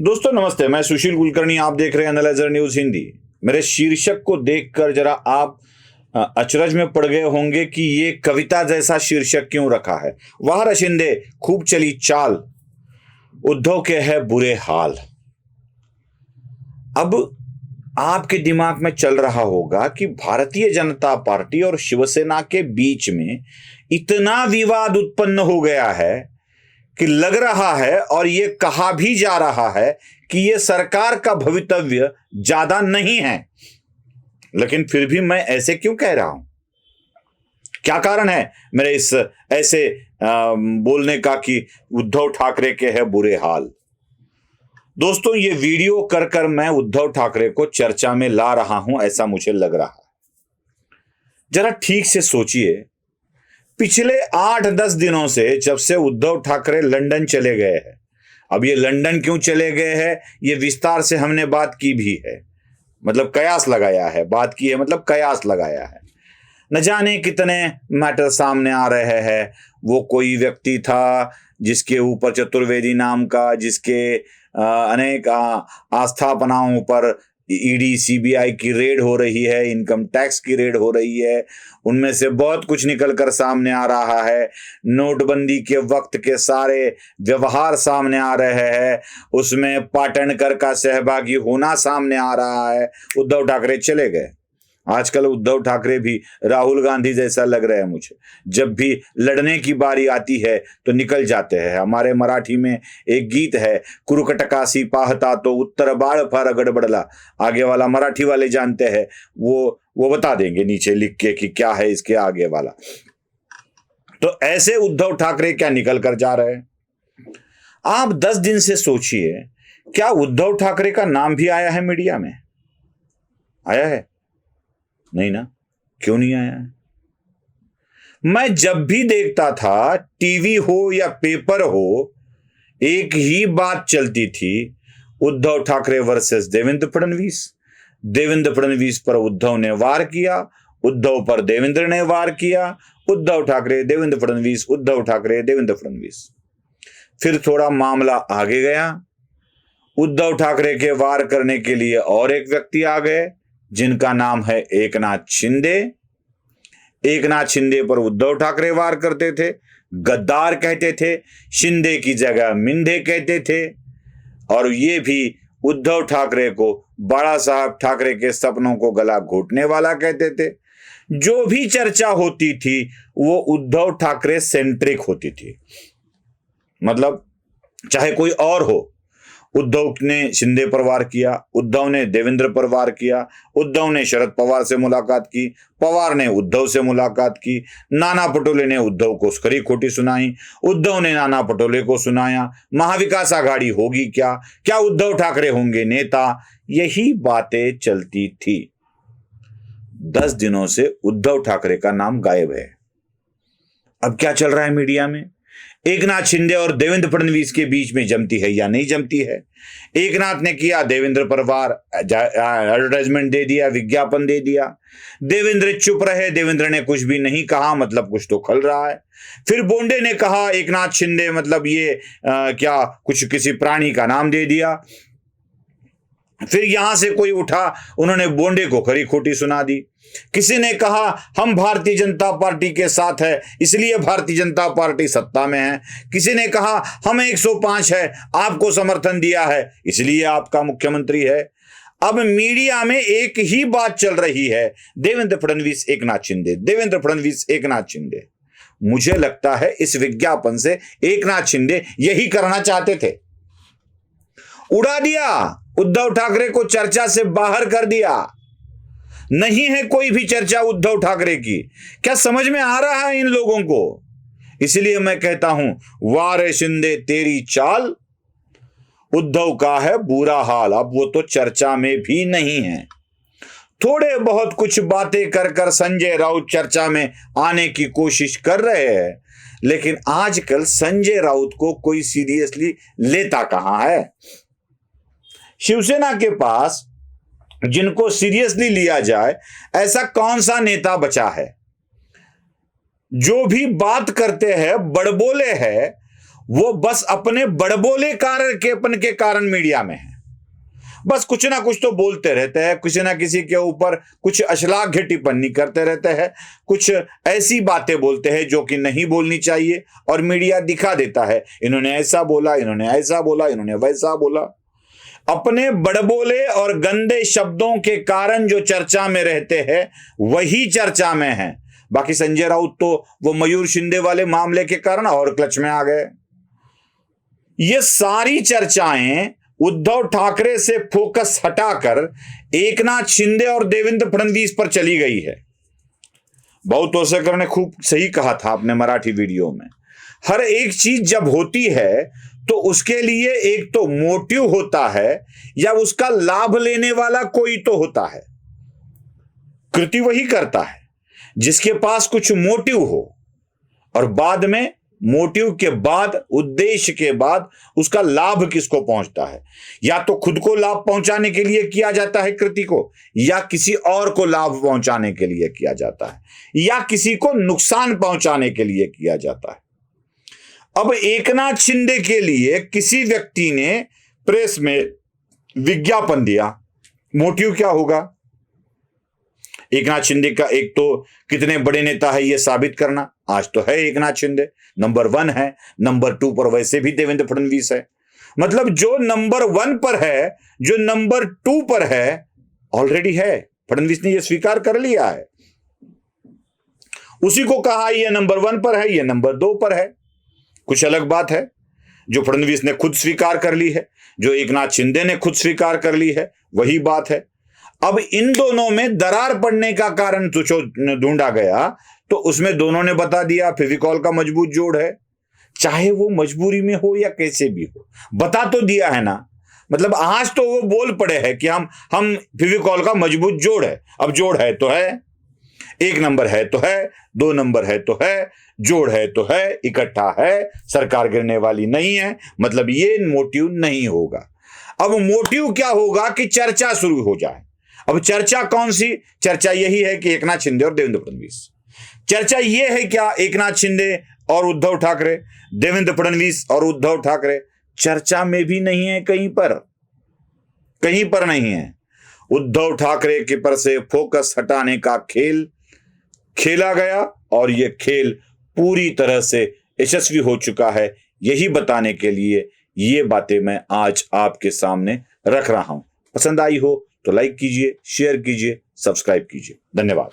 दोस्तों नमस्ते, मैं सुशील कुलकर्णी। आप देख रहे हैं एनालाइजर न्यूज हिंदी। मेरे शीर्षक को देखकर जरा आप अचरज में पड़ गए होंगे कि ये कविता जैसा शीर्षक क्यों रखा है। वाह रे शिंदे, खूब चली चाल, उद्धव के है बुरे हाल। अब आपके दिमाग में चल रहा होगा कि भारतीय जनता पार्टी और शिवसेना के बीच में इतना विवाद उत्पन्न हो गया है कि लग रहा है और ये कहा भी जा रहा है कि ये सरकार का भवितव्य ज्यादा नहीं है। लेकिन फिर भी मैं ऐसे क्यों कह रहा हूं? क्या कारण है मेरे इस ऐसे बोलने का कि उद्धव ठाकरे के है बुरे हाल? दोस्तों, ये वीडियो कर कर मैं उद्धव ठाकरे को चर्चा में ला रहा हूं, ऐसा मुझे लग रहा है। जरा ठीक से सोचिए, पिछले 8-10 दिनों से जब से उद्धव ठाकरे लंदन चले गए हैं, अब ये लंदन क्यों चले गए हैं ये विस्तार से हमने बात की भी है, मतलब कयास लगाया है, बात की है मतलब कयास लगाया है। न जाने कितने मैटर सामने आ रहे हैं। वो कोई व्यक्ति था जिसके ऊपर चतुर्वेदी नाम का, जिसके अनेक आस्थापनाओं पर ईडी सीबीआई की रेड हो रही है, इनकम टैक्स की रेड हो रही है। उनमें से बहुत कुछ निकल कर सामने आ रहा है। नोटबंदी के वक्त के सारे व्यवहार सामने आ रहे हैं, उसमें पाटनकर का सहभागी होना सामने आ रहा है। उद्धव ठाकरे चले गए। आजकल उद्धव ठाकरे भी राहुल गांधी जैसा लग रहा है मुझे। जब भी लड़ने की बारी आती है तो निकल जाते हैं। हमारे मराठी में एक गीत है, कुरुकटकासी पाहता तो उत्तर बाळ फार गडबडला। आगे वाला मराठी वाले जानते हैं, वो बता देंगे नीचे लिख के कि क्या है इसके आगे वाला। तो ऐसे उद्धव ठाकरे क्या निकल कर जा रहे हैं? आप 10 दिन से सोचिए, क्या उद्धव ठाकरे का नाम भी आया है मीडिया में? आया है? नहीं ना। क्यों नहीं आया है? मैं जब भी देखता था, टीवी हो या पेपर हो, एक ही बात चलती थी, उद्धव ठाकरे वर्सेस देवेंद्र फडणवीस। देवेंद्र फडणवीस पर उद्धव ने वार किया, उद्धव पर देवेंद्र ने वार किया, उद्धव ठाकरे देवेंद्र फडणवीस, उद्धव ठाकरे देवेंद्र फडणवीस। फिर थोड़ा मामला आगे गया, उद्धव ठाकरे के वार करने के लिए और एक व्यक्ति आ गए जिनका नाम है एकनाथ शिंदे। एकनाथ शिंदे पर उद्धव ठाकरे वार करते थे, गद्दार कहते थे, शिंदे की जगह मिंदे कहते थे, और ये भी उद्धव ठाकरे को बड़ा साहब ठाकरे के सपनों को गला घोटने वाला कहते थे। जो भी चर्चा होती थी वो उद्धव ठाकरे सेंट्रिक होती थी। मतलब चाहे कोई और हो, उद्धव ने शिंदे पर वार किया, उद्धव ने देवेंद्र पर वार किया, उद्धव ने शरद पवार से मुलाकात की, पवार ने उद्धव से मुलाकात की, नाना पटोले ने उद्धव को खरी खोटी सुनाई, उद्धव ने नाना पटोले को सुनाया। महाविकास आघाड़ी होगी क्या? क्या उद्धव ठाकरे होंगे नेता? यही बातें चलती थी। 10 दिनों से उद्धव ठाकरे का नाम गायब है। अब क्या चल रहा है मीडिया में? एकनाथ शिंदे और देवेंद्र फडणवीस के बीच में जमती है या नहीं जमती है? एकनाथ ने किया देवेंद्र पर वार, एडवर्टाइजमेंट दे दिया, विज्ञापन दे दिया। देवेंद्र चुप रहे, देवेंद्र ने कुछ भी नहीं कहा, मतलब कुछ तो खल रहा है। फिर बोंडे ने कहा एकनाथ शिंदे, मतलब ये क्या कुछ किसी प्राणी का नाम दे दिया। फिर यहां से कोई उठा, उन्होंने बोंडे को खरी खोटी सुना दी। किसी ने कहा हम भारतीय जनता पार्टी के साथ है इसलिए भारतीय जनता पार्टी सत्ता में है। किसी ने कहा हम 105 है, आपको समर्थन दिया है इसलिए आपका मुख्यमंत्री है। अब मीडिया में एक ही बात चल रही है, देवेंद्र फडणवीस एकनाथ शिंदे, देवेंद्र फडणवीस एकनाथ शिंदे। मुझे लगता है इस विज्ञापन से एकनाथ शिंदे यही करना चाहते थे। उड़ा दिया, उद्धव ठाकरे को चर्चा से बाहर कर दिया। नहीं है कोई भी चर्चा उद्धव ठाकरे की। क्या समझ में आ रहा है इन लोगों को? इसलिए मैं कहता हूं, वारे शिंदे तेरी चाल, उद्धव का है बुरा हाल। अब वो तो चर्चा में भी नहीं है। थोड़े बहुत कुछ बातें कर कर संजय राउत चर्चा में आने की कोशिश कर रहे हैं, लेकिन आजकल संजय राउत को कोई सीरियसली लेता कहां है? शिवसेना के पास जिनको सीरियसली लिया जाए ऐसा कौन सा नेता बचा है? जो भी बात करते हैं, बड़बोले हैं, वो बस अपने बड़बोले कारण के कारण मीडिया में है। बस कुछ ना कुछ तो बोलते रहते हैं, किसी ना किसी के ऊपर कुछ अश्लाघ्य टिप्पणी करते रहते हैं, कुछ ऐसी बातें बोलते हैं जो कि नहीं बोलनी चाहिए, और मीडिया दिखा देता है इन्होंने ऐसा बोला, इन्होंने ऐसा बोला, इन्होंने वैसा बोला। अपने बड़बोले और गंदे शब्दों के कारण जो चर्चा में रहते हैं वही चर्चा में है। बाकी संजय राउत तो वो मयूर शिंदे वाले मामले के कारण और क्लच में आ गए। ये सारी चर्चाएं उद्धव ठाकरे से फोकस हटाकर एकनाथ शिंदे और देवेंद्र फडणवीस पर चली गई है। भाऊ तोरसेकर ने खूब सही कहा था अपने मराठी वीडियो में, हर एक चीज जब होती है तो उसके लिए एक तो मोटिव होता है या उसका लाभ लेने वाला कोई तो होता है। कृति वही करता है जिसके पास कुछ मोटिव हो, और बाद में मोटिव के बाद, उद्देश्य के बाद उसका लाभ किसको पहुंचता है। या तो खुद को लाभ पहुंचाने के लिए किया जाता है कृति को, या किसी और को लाभ पहुंचाने के लिए किया जाता है, या किसी को नुकसान पहुंचाने के लिए किया जाता है। अब एकनाथ शिंदे के लिए किसी व्यक्ति ने प्रेस में विज्ञापन दिया, मोटिव क्या होगा? एकनाथ शिंदे का एक तो कितने बड़े नेता है यह साबित करना। आज तो है एकनाथ शिंदे, नंबर 1 है, नंबर 2 पर वैसे भी देवेंद्र फडणवीस है। मतलब जो नंबर 1 पर है, जो नंबर 2 पर है, ऑलरेडी है। फडणवीस ने यह स्वीकार कर लिया है, उसी को कहा यह नंबर 1 पर है, यह नंबर 2 पर है। कुछ अलग बात है जो फडणवीस ने खुद स्वीकार कर ली है, जो एकनाथ शिंदे ने खुद स्वीकार कर ली है, वही बात है। अब इन दोनों में दरार पड़ने का कारण ढूंढा गया तो उसमें दोनों ने बता दिया फेविकॉल का मजबूत जोड़ है। चाहे वो मजबूरी में हो या कैसे भी हो, बता तो दिया है ना। मतलब आज तो वो बोल पड़े हैं कि हम फेविकॉल का मजबूत जोड़ है। अब जोड़ है तो है, 1 नंबर है तो है, 2 नंबर है तो है, जोड़ है तो है, इकट्ठा है, सरकार गिरने वाली नहीं है। मतलब ये मोटिव नहीं होगा। अब मोटिव क्या होगा कि चर्चा शुरू हो जाए। अब चर्चा कौन सी? चर्चा यही है कि एकनाथ शिंदे और देवेंद्र फडणवीस। चर्चा यह है क्या एकनाथ शिंदे और उद्धव ठाकरे, देवेंद्र फडणवीस और उद्धव ठाकरे? चर्चा में भी नहीं है, कहीं पर नहीं है। उद्धव ठाकरे के पर से फोकस हटाने का खेल खेला गया, और यह खेल पूरी तरह से यशस्वी हो चुका है। यही बताने के लिए ये बातें मैं आज आपके सामने रख रहा हूं। पसंद आई हो तो लाइक कीजिए, शेयर कीजिए, सब्सक्राइब कीजिए। धन्यवाद।